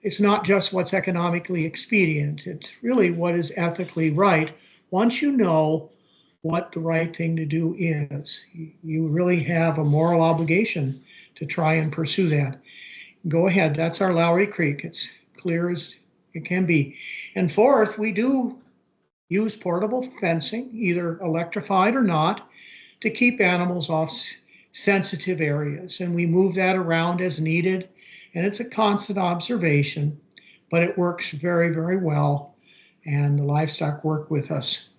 It's not just what's economically expedient, it's really what is ethically right. Once you know what the right thing to do is, you really have a moral obligation to try and pursue that. Go ahead, that's our Lowry Creek. It's clear as it can be. And fourth, we do use portable fencing, either electrified or not, to keep animals off sensitive areas. And we move that around as needed. And it's a constant observation, but it works very, very well. And the livestock work with us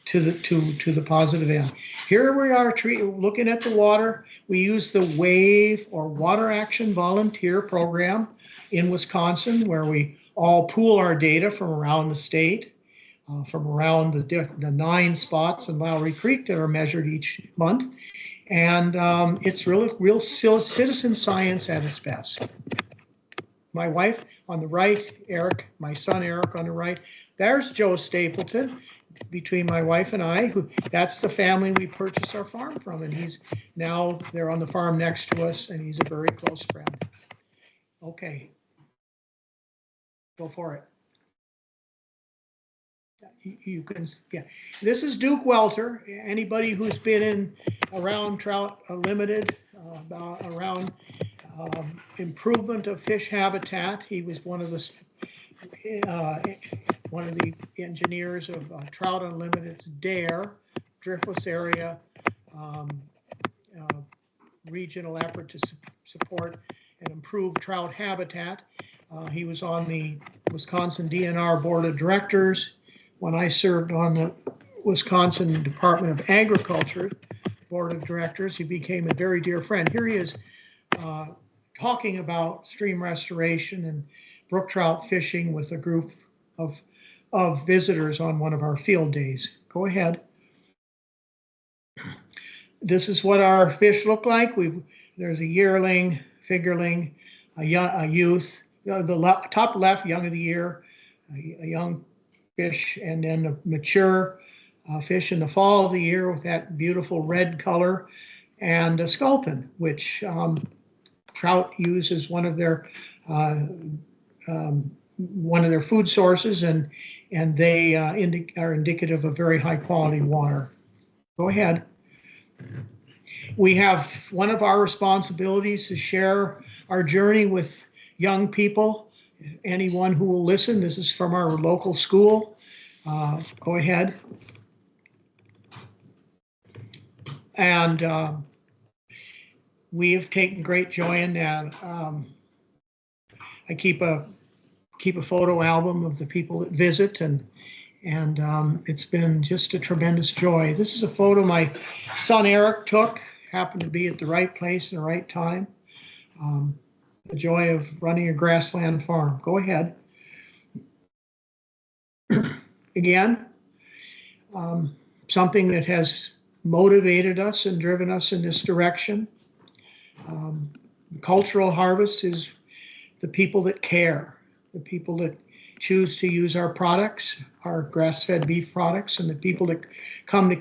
to the positive end. Here we are looking at the water. We use the WAVE, or Water Action Volunteer Program in Wisconsin, where we all pool our data from around the state, from around the 9 spots in Lowry Creek that are measured each month. And it's real citizen science at its best. My wife on the right, Eric, my son Eric on the right. There's Joe Stapleton. between my wife and I. That's the family we purchased our farm from, and they're on the farm next to us, and he's a very close friend. Okay, go for it. You can, yeah. This is Duke Welter. Anybody who's been around Trout Unlimited, around improvement of fish habitat, he was one of the engineers of Trout Unlimited's DARE, Driftless Area regional effort to support and improve trout habitat. He was on the Wisconsin DNR Board of Directors when I served on the Wisconsin Department of Agriculture Board of Directors. He became a very dear friend. Here he is talking about stream restoration and brook trout fishing with a group of visitors on one of our field days. Go ahead. This is what our fish look like. There's a yearling, figurling, a youth. The top left, young of the year, a young fish, and then a mature fish in the fall of the year with that beautiful red color, and a sculpin, which trout use as one of their food sources, and they are indicative of very high quality water. Go ahead. We have one of our responsibilities to share our journey with young people. Anyone who will listen, this is from our local school. Go ahead. And we have taken great joy in that. I keep a photo album of the people that visit, and it's been just a tremendous joy. This is a photo my son Eric took, happened to be at the right place at the right time. The joy of running a grassland farm. Go ahead. Again, something that has motivated us and driven us in this direction. Cultural harvest is the people that care, the people that choose to use our products, our grass-fed beef products, and the people that come to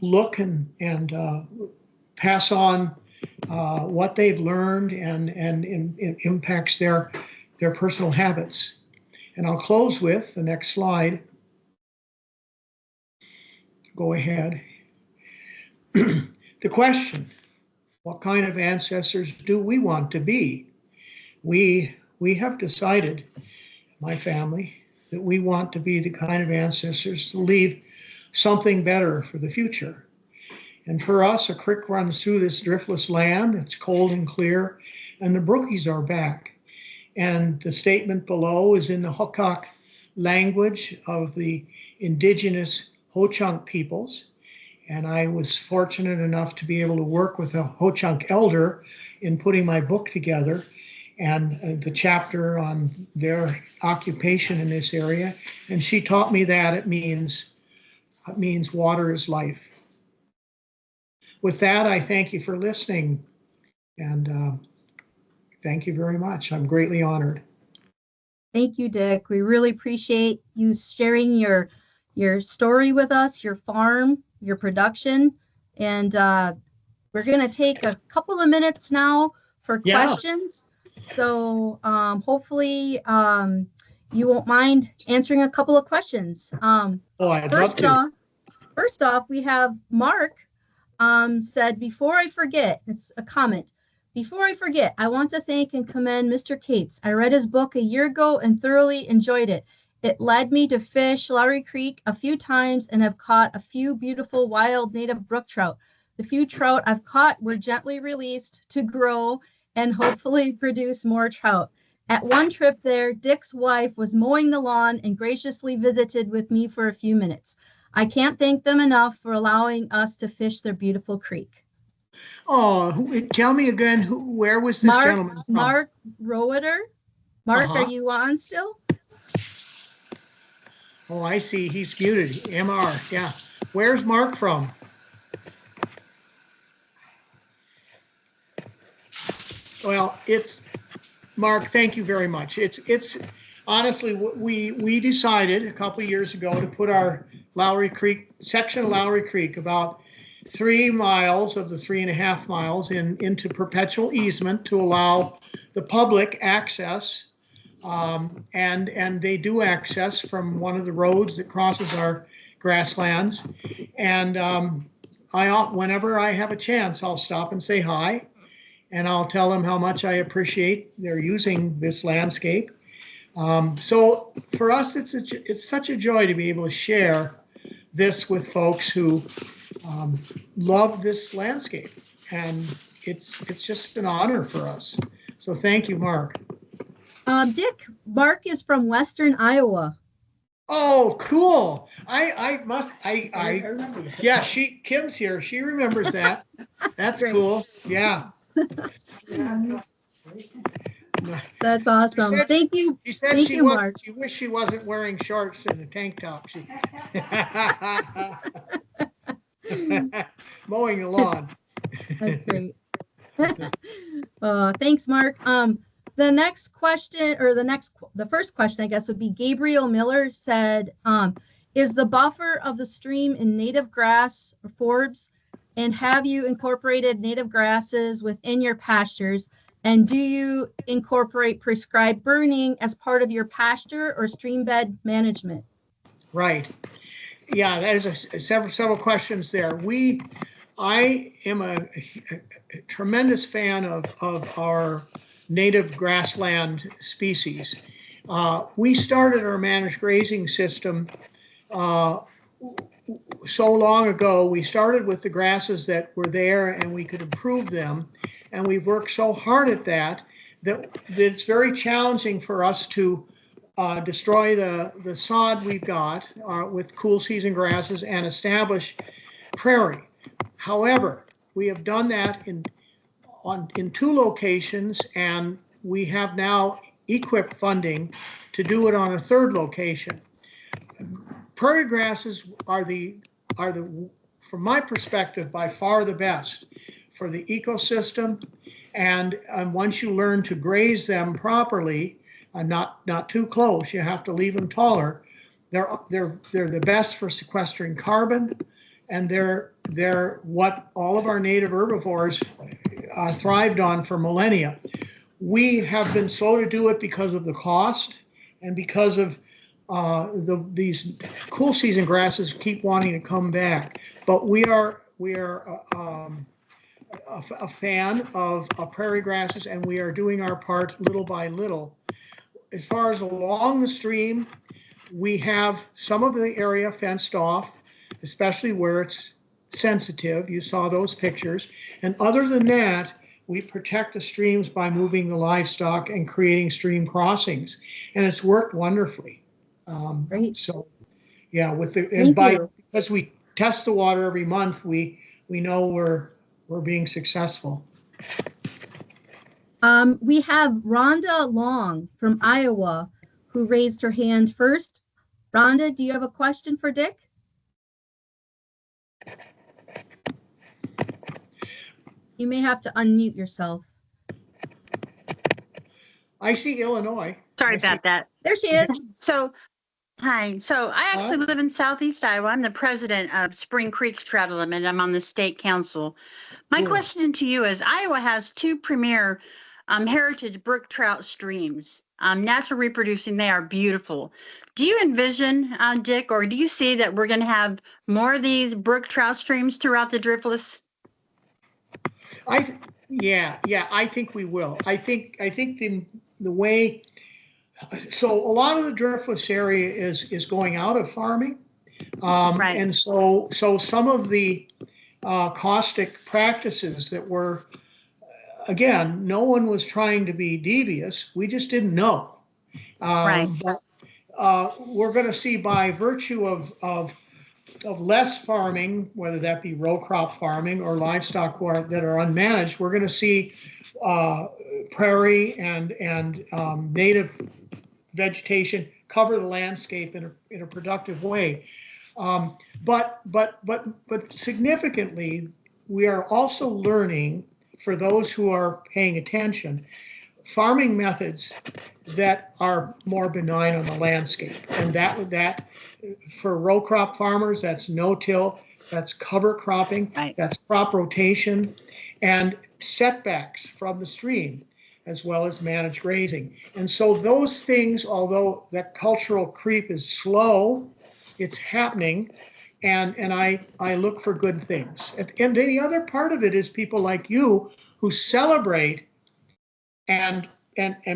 look and pass on what they've learned and impacts their personal habits. And I'll close with the next slide. Go ahead. The question, what kind of ancestors do we want to be? We have decided, my family, that we want to be the kind of ancestors to leave something better for the future. And for us, a creek runs through this driftless land. It's cold and clear, and the brookies are back. And the statement below is in the Hokok language of the indigenous Ho-Chunk peoples. And I was fortunate enough to be able to work with a Ho-Chunk elder in putting my book together, and the chapter on their occupation in this area. And she taught me that it means water is life. With that, I thank you for listening, and thank you very much. I'm greatly honored. Thank you, Dick. We really appreciate you sharing your story with us, your farm, your production, and we're going to take a couple of minutes now for questions. So hopefully you won't mind answering a couple of questions. I'd love to. First off, we have Mark said, before I forget, it's a comment. Before I forget, I want to thank and commend Mr. Cates. I read his book a year ago and thoroughly enjoyed it. It led me to fish Lowry Creek a few times and have caught a few beautiful wild native brook trout. The few trout I've caught were gently released to grow and hopefully produce more trout. At one trip there, Dick's wife was mowing the lawn and graciously visited with me for a few minutes. I can't thank them enough for allowing us to fish their beautiful creek. Oh, tell me again, where was this gentleman from? Mark Roeder. Mark, are you on still? Oh, I see. He's muted. MR. Yeah. Where's Mark from? Well, it's Mark. Thank you very much. honestly, we decided a couple of years ago to put our Lowry Creek, section of Lowry Creek, about 3 miles of the 3.5 miles into perpetual easement to allow the public access. And they do access from one of the roads that crosses our grasslands. And whenever I have a chance, I'll stop and say hi, and I'll tell them how much I appreciate their using this landscape. So for us, it's such a joy to be able to share this with folks who love this landscape, and it's just an honor for us. So thank you, Mark. Dick, Mark is from Western Iowa. Oh, cool. I remember that. Yeah, Kim's here. She remembers that. That's Great. cool. Yeah. That's awesome. Thank you. She said Thank she you, was. Mark. She wished she wasn't wearing shorts and a tank top. She mowing the lawn. That's great. Thanks, Mark. The next question, or the first question, I guess, would be Gabriel Miller said, is the buffer of the stream in native grass or forbs? And have you incorporated native grasses within your pastures? And do you incorporate prescribed burning as part of your pasture or stream bed management? Right. Yeah, that is several questions there. I am a tremendous fan of our native grassland species. We started our managed grazing system so long ago. We started with the grasses that were there and we could improve them. And we've worked so hard at that it's very challenging for us to destroy the sod we've got with cool season grasses and establish prairie. However, we have done that in 2 locations, and we have now equipped funding to do it on a 3rd location. Prairie grasses are from my perspective, by far the best for the ecosystem. And once you learn to graze them properly, not too close, you have to leave them taller. They're the best for sequestering carbon, and they're what all of our native herbivores thrived on for millennia. We have been slow to do it because of the cost and because of these cool season grasses keep wanting to come back. But we are a fan of prairie grasses, and we are doing our part little by little. As far as along the stream, we have some of the area fenced off, especially where it's sensitive. You saw those pictures. And other than that, we protect the streams by moving the livestock and creating stream crossings. And it's worked wonderfully. Great. So, yeah, because we test the water every month, we know we're being successful. We have Rhonda Long from Iowa who raised her hand first. Rhonda, do you have a question for Dick? You may have to unmute yourself. I see Illinois. Sorry about that. There she is. So, hi. So I actually live in Southeast Iowa. I'm the president of Spring Creek's Trout Limit. I'm on the state council. My question to you is, Iowa has 2 premier heritage brook trout streams. Natural reproducing, they are beautiful. Do you envision, Dick, or do you see that we're going to have more of these brook trout streams throughout the Driftless? Yeah, I think we will. I think the way, so a lot of the Driftless area is going out of farming. Right. And so some of the caustic practices that were, again, no one was trying to be devious. We just didn't know. Right. But we're going to see, by virtue of less farming, whether that be row crop farming or livestock that are unmanaged, we're going to see prairie and native vegetation cover the landscape in a productive way. But significantly, we are also learning, for those who are paying attention, farming methods that are more benign on the landscape. And that for row crop farmers, that's no-till, that's cover cropping, Right. that's crop rotation, and setbacks from the stream, as well as managed grazing. And so those things, although that cultural creep is slow, it's happening, and I look for good things. And then the other part of it is people like you who celebrate and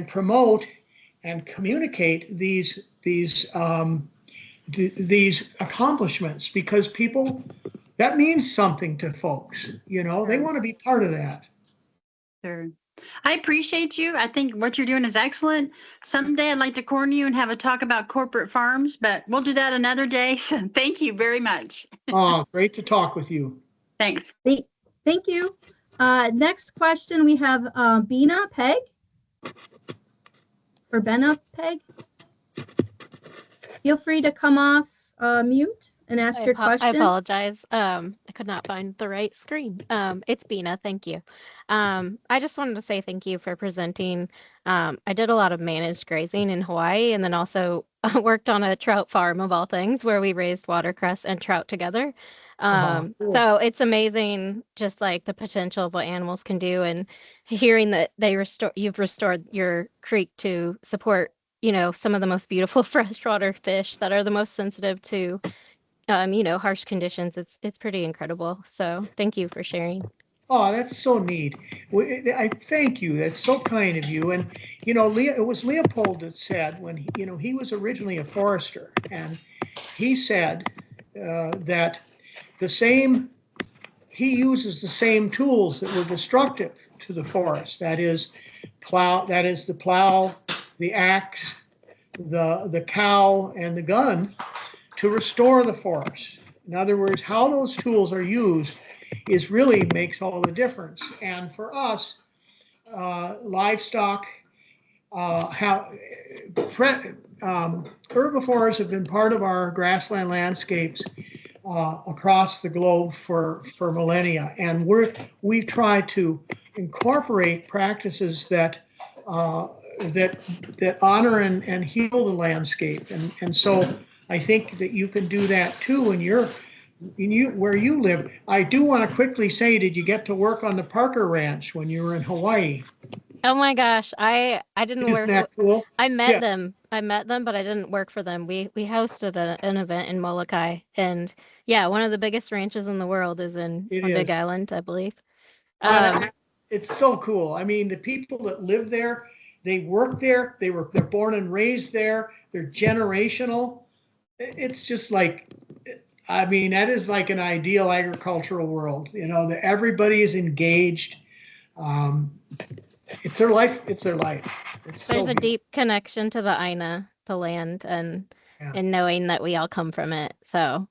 promote and communicate these accomplishments, because people, that means something to folks. You know, they want to be part of that. Sure. I appreciate you. I think what you're doing is excellent. Someday I'd like to corner you and have a talk about corporate farms, but we'll do that another day. So thank you very much. Oh, great to talk with you. Thanks. Thank you. Next question, we have Bina Peg. Or Benna Peg. Feel free to come off mute and ask your question. I apologize. I could not find the right screen. It's Bina. Thank you. I just wanted to say thank you for presenting. I did a lot of managed grazing in Hawaii, and then also worked on a trout farm of all things where we raised watercress and trout together. Cool. So it's amazing, just like the potential of what animals can do, and hearing that you've restored your creek to support, you know, some of the most beautiful freshwater fish that are the most sensitive to you know, harsh conditions. It's pretty incredible. So thank you for sharing. Oh, that's so neat. I thank you. That's so kind of you. And, you know, it was Leopold that said, when he was originally a forester, and he said that he uses the same tools that were destructive to the forest. That is the plow, the axe, the cow, and the gun, to restore the forest. In other words, how those tools are used really makes all the difference. And for us, livestock, herbivores have been part of our grassland landscapes across the globe for millennia, and we try to incorporate practices that honor and heal the landscape, and so I think that you can do that too where you live. I do want to quickly say, did you get to work on the Parker Ranch when you were in Hawaii? Oh my gosh, I didn't work. Isn't that cool? I met them, but I didn't work for them. We hosted an event in Molokai, and yeah, one of the biggest ranches in the world is on Big Island, I believe. It's so cool. I mean, the people that live there, they work there, they're born and raised there, they're generational. It's just like, I mean, that is like an ideal agricultural world, you know, that everybody is engaged. It's their life. It's There's a deep connection to the Aina, the land, and knowing that we all come from it. So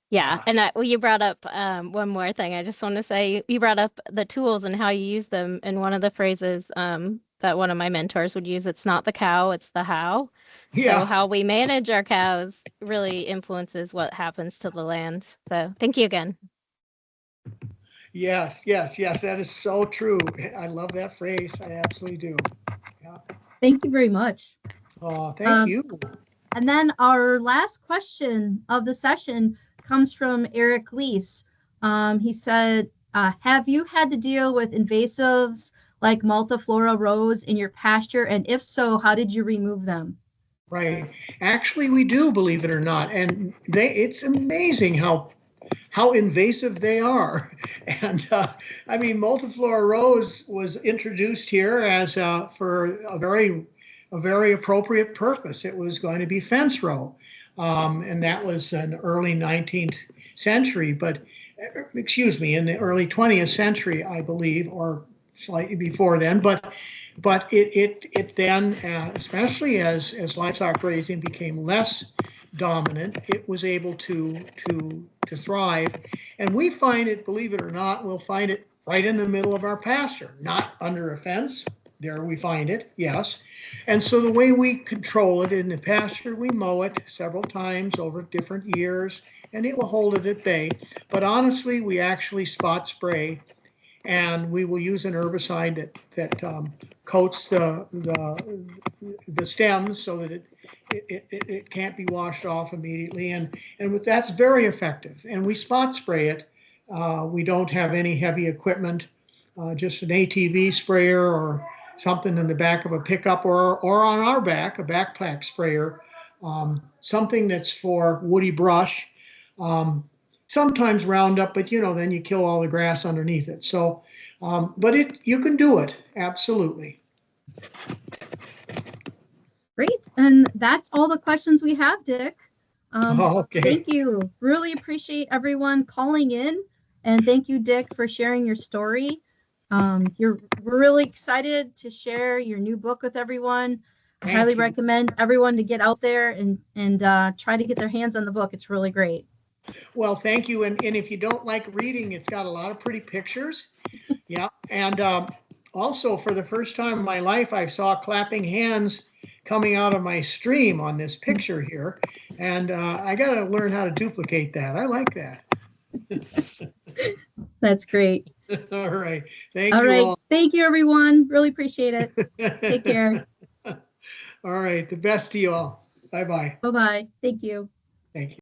yeah. And you brought up one more thing. I just want to say, you brought up the tools and how you use them. And one of the phrases that one of my mentors would use, it's not the cow, it's the how. Yeah. So how we manage our cows really influences what happens to the land. So thank you again. Yes. That is so true. I love that phrase. I absolutely do. Yeah. Thank you very much. Oh, thank you. And then our last question of the session comes from Eric Leese. He said, have you had to deal with invasives like multiflora rows in your pasture? And if so, how did you remove them? Right. Actually, we do, believe it or not. And it's amazing how invasive they are. And I mean, multiflora rose was introduced here as for a very appropriate purpose. It was going to be fence row. And that was in the early 19th century, but excuse me, in the early 20th century, I believe, or slightly before then. But it then, especially as livestock raising became less dominant, it was able to thrive. And we find it, believe it or not, we'll find it right in the middle of our pasture, not under a fence. There we find it, yes. And so the way we control it in the pasture, we mow it several times over different years, and it will hold it at bay. But honestly, we actually spot spray and we will use an herbicide that coats the stems so that it can't be washed off immediately, and that's very effective. And we spot spray it. We don't have any heavy equipment, just an ATV sprayer or something in the back of a pickup, or on our back, a backpack sprayer, something that's for woody brush. Sometimes Roundup, but then you kill all the grass underneath it. So, but you can do it, absolutely. Great, and that's all the questions we have, Dick. Okay. Thank you. Really appreciate everyone calling in, and thank you, Dick, for sharing your story. We're really excited to share your new book with everyone. I highly recommend everyone to get out there and try to get their hands on the book. It's really great. Well, thank you. And if you don't like reading, it's got a lot of pretty pictures. Yeah. And also, for the first time in my life, I saw clapping hands coming out of my stream on this picture here. And I got to learn how to duplicate that. I like that. That's great. All right. Thank you all. Thank you, everyone. Really appreciate it. Take care. All right. The best to you all. Bye-bye. Bye-bye. Thank you. Thank you.